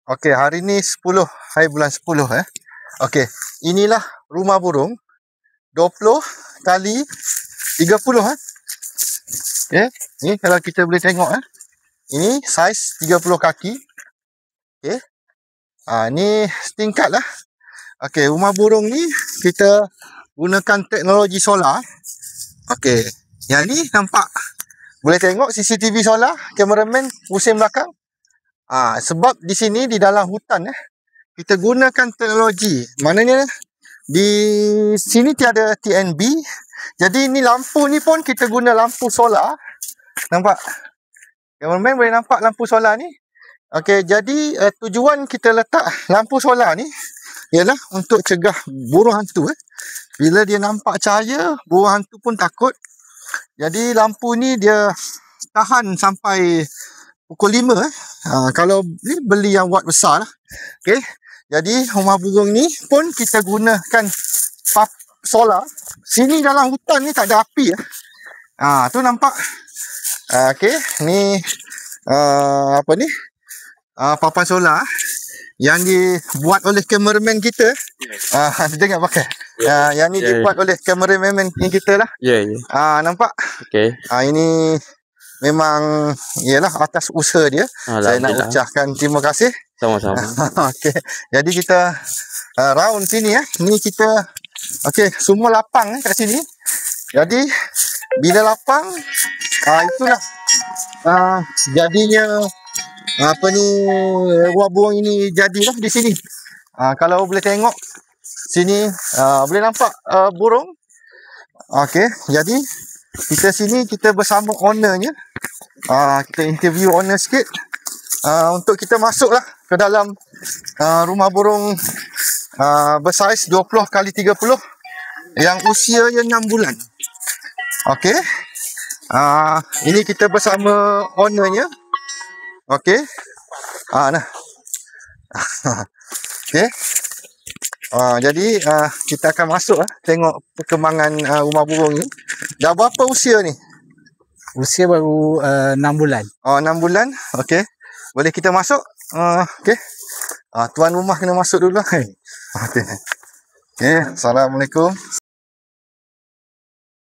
Okey, hari ni 10 hari bulan 10 Okey, inilah rumah burung 20 kali 30 Okey, ni kalau kita boleh tengok ini saiz 30 kaki. Okey. Ni setingkat lah. Okey, rumah burung ni kita gunakan teknologi solar. Okey, yang ni nampak boleh tengok CCTV solar, kameraman pusing belakang. Sebab di sini di dalam hutan kita gunakan teknologi. Maknanya di sini tiada TNB. Jadi ni lampu ni pun kita guna lampu solar. Nampak? Kameraman boleh nampak lampu solar ni? Okey, jadi tujuan kita letak lampu solar ni ialah untuk cegah burung hantu. Bila dia nampak cahaya, burung hantu pun takut. Jadi lampu ni dia tahan sampai pukul 5 kalau ni beli yang watt besar lah. Okey. Jadi rumah burung ni pun kita gunakan solar. Sini dalam hutan ni tak ada api tu nampak. Okey, ni apa ni? Papan solar yang dibuat oleh kameraman kita. Jangan pakai. Yang ni dibuat oleh kameraman kita lah. Nampak? Okey. Ini memang ialah atas usaha dia. Saya nak ucapkan terima kasih. Sama-sama. Okey. Jadi kita round sini Ni kita okey, semua lapang kat sini. Jadi bila lapang itulah jadinya apa ni, rumah burung ini jadilah di sini. Kalau boleh tengok sini boleh nampak burung. Okey, jadi kita sini kita bersama ownernya. Kita interview owner sikit untuk kita masuklah ke dalam rumah burung bersaiz 20 kali 30 yang usianya 6 bulan. Okey. Ini kita bersama ownernya. Okey. Nah. Okey. Jadi kita akan masuk tengok perkembangan rumah burung ni. Dah berapa usia ni? Usia baru 6 bulan. 6 bulan. Okey. Boleh kita masuk? Okey. Tuan rumah kena masuk dulu. Okey. Okey. Assalamualaikum.